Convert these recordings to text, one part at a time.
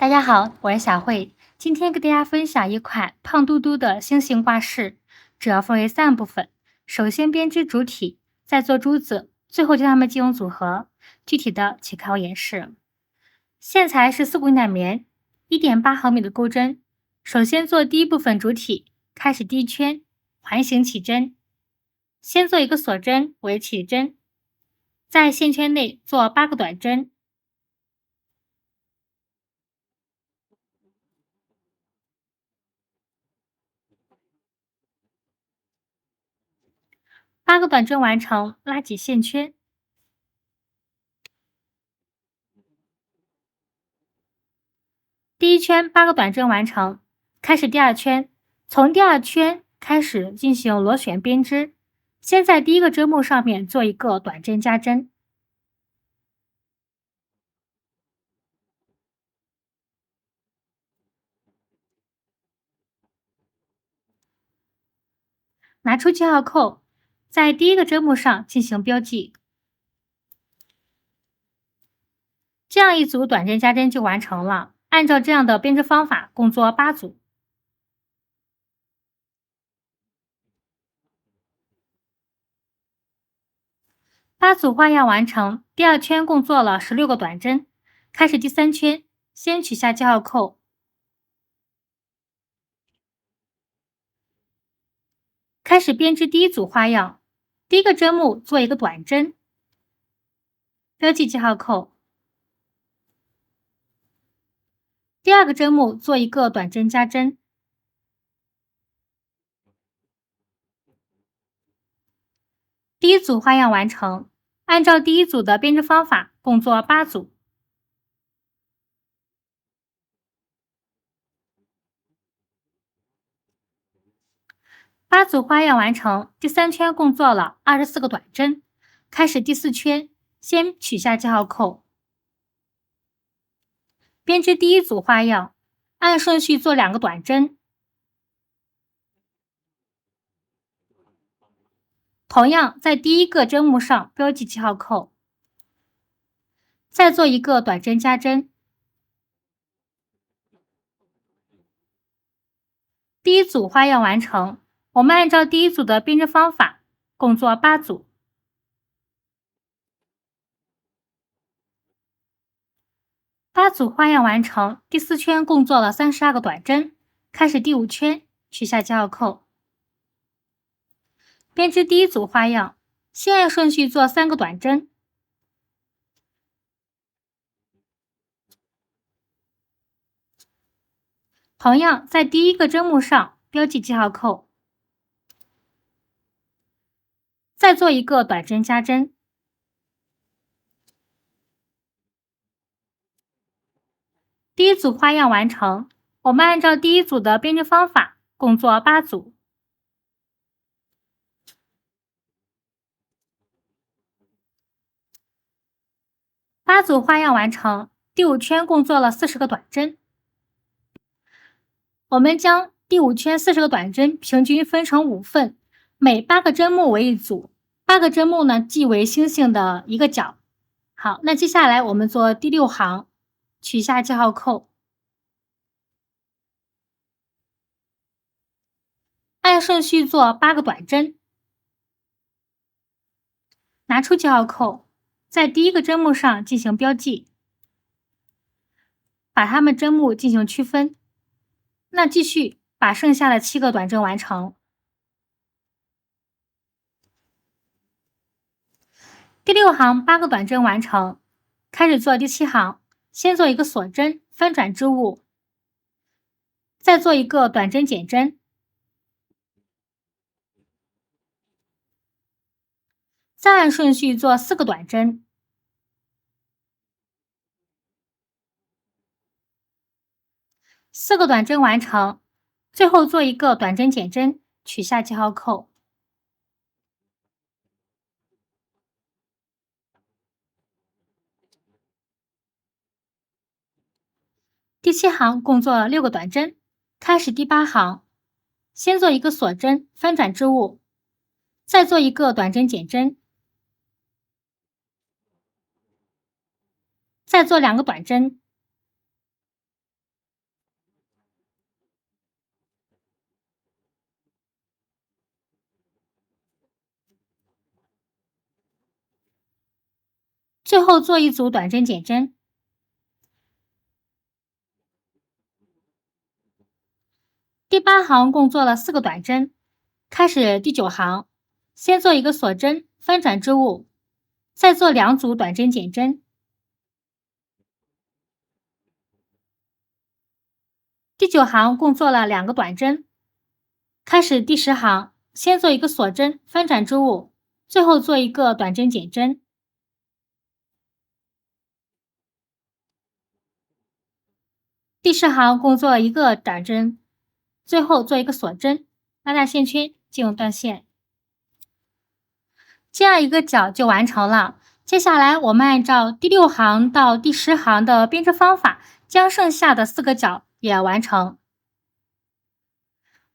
大家好，我是小慧，今天给大家分享一款胖嘟嘟的星形挂饰，主要分为3部分。首先编织主体，再做珠子，最后将它们进行组合。具体的请看我演示。线材是丝滚奶棉，1.8毫米的钩针。首先做第一部分主体，开始第1圈，环形起针。先做一个锁针为起针，在线圈内做8个短针。8个短针完成，拉紧线圈。第1圈8个短针完成，开始第2圈，从第2圈开始进行螺旋编织。先在第1个针目上面做一个短针加针，拿出记号扣，在第1个针目上进行标记。这样一组短针加针就完成了。按照这样的编织方法，共做8组。8组花样完成，第2圈共做了16个短针。开始第3圈，先取下记号扣，开始编织第1组花样。第1个针目做一个短针，标记记号扣。第2个针目做一个短针加针。第1组花样完成，按照第1组的编织方法，共做8组。8组花样完成，第3圈共做了24个短针。开始第4圈，先取下记号扣，编织第1组花样，按顺序做2个短针。同样，在第1个针目上标记记号扣，再做一个短针加针。第1组花样完成，我们按照第1组的编织方法，共做8组。8组花样完成，第4圈共做了32个短针。开始第5圈，取下记号扣，编织第1组花样，先按顺序做3个短针。同样，在第1个针目上标记记号扣，再做一个短针加针。第1组花样完成，我们按照第1组的编织方法，共做8组。8组花样完成，第5圈共做了40个短针。我们将第5圈40个短针平均分成5份，每8个针目为一组，8个针目呢即为星星的一个角。好，那接下来我们做第6行，取下记号扣，按顺序做8个短针，拿出记号扣，在第1个针目上进行标记，把它们针目进行区分。那继续把剩下的7个短针完成。第6行8个短针完成，开始做第7行，先做一个锁针，翻转织物，再做一个短针减针，再按顺序做4个短针。4个短针完成，最后做一个短针减针，取下记号扣。第7行共做了6个短针，开始第8行，先做一个锁针，翻转织物，再做一个短针减针，再做2个短针，最后做一组短针减针。第8行共做了4个短针，开始第9行，先做一个锁针，翻转织物，再做2组短针减针。第9行共做了2个短针，开始第10行，先做一个锁针，翻转织物，最后做一个短针减针。第10行共做了1个短针，最后做一个锁针，拉大线圈进入断线。这样一个角就完成了。接下来我们按照第6行到第10行的编织方法，将剩下的4个角也完成。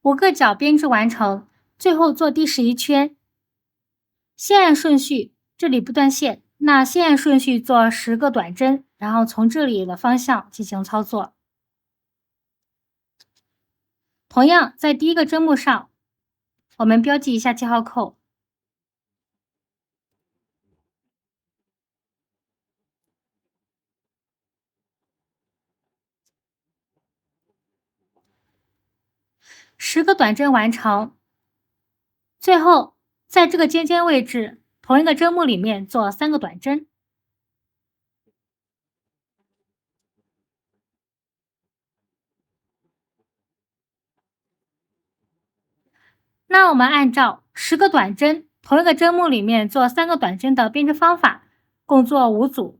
5个角编织完成，最后做第11圈。先按顺序，这里不断线，那先按顺序做10个短针，然后从这里的方向进行操作。同样，在第1个针目上，我们标记一下记号扣。10个短针完成，最后在这个尖尖位置，同一个针目里面做3个短针。那我们按照10个短针，同一个针目里面做3个短针的编织方法，共做5组。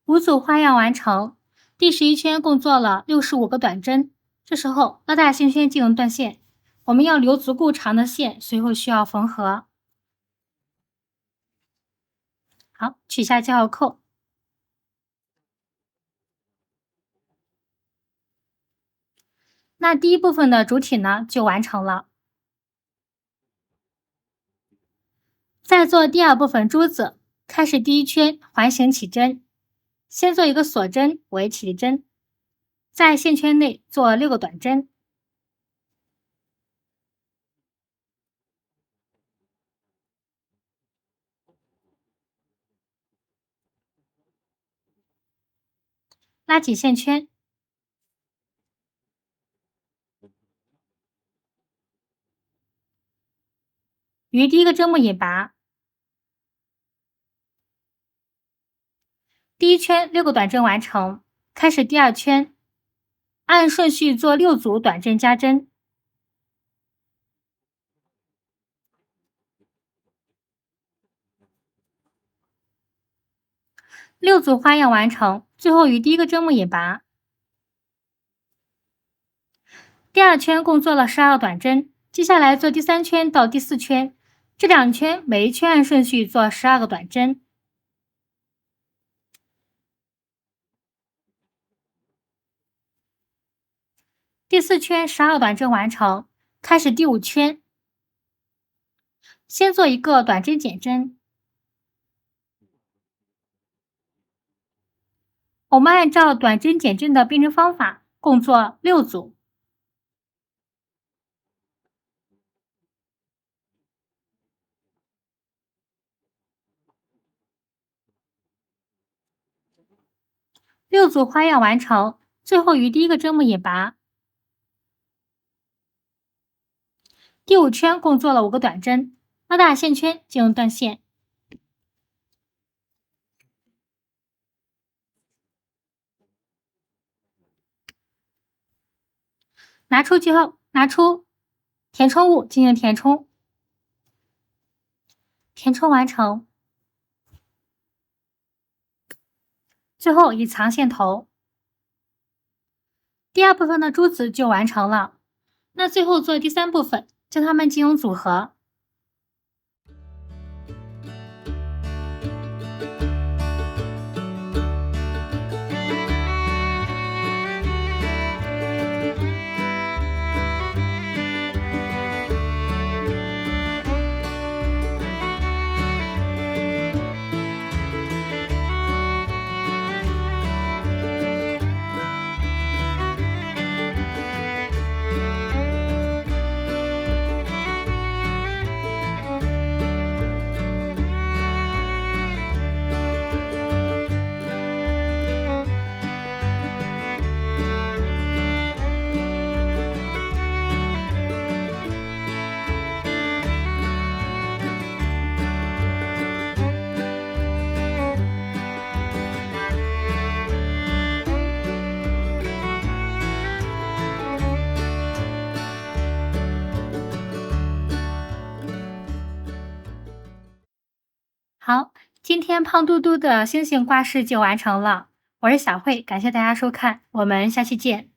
5组花样完成，第11圈共做了65个短针。这时候拉大线圈进行断线，我们要留足够长的线，随后需要缝合。好，取下记号扣。那第1部分的主体呢就完成了。再做第2部分珠子，开始第1圈环形起针，先做一个锁针为起立针，在线圈内做6个短针。拉紧线圈，于第1个针目引拔。第1圈6个短针完成，开始第2圈，按顺序做6组短针加针。6组花样完成，最后于第1个针目引拔。第2圈共做了12个短针，接下来做第3圈到第4圈，这2圈每一圈按顺序做12个短针。第4圈12个短针完成，开始第5圈，先做一个短针减针。我们按照短针减针的编织方法，共做6组。6组花样完成，最后于第1个针目引拔。第5圈共做了5个短针，拉大线圈进入断线。拿出填充物进行填充，填充完成，最后以藏线头。第2部分的珠子就完成了。那最后做第3部分，将它们进行组合。今天胖嘟嘟的星星挂饰就完成了，我是小慧，感谢大家收看，我们下期见。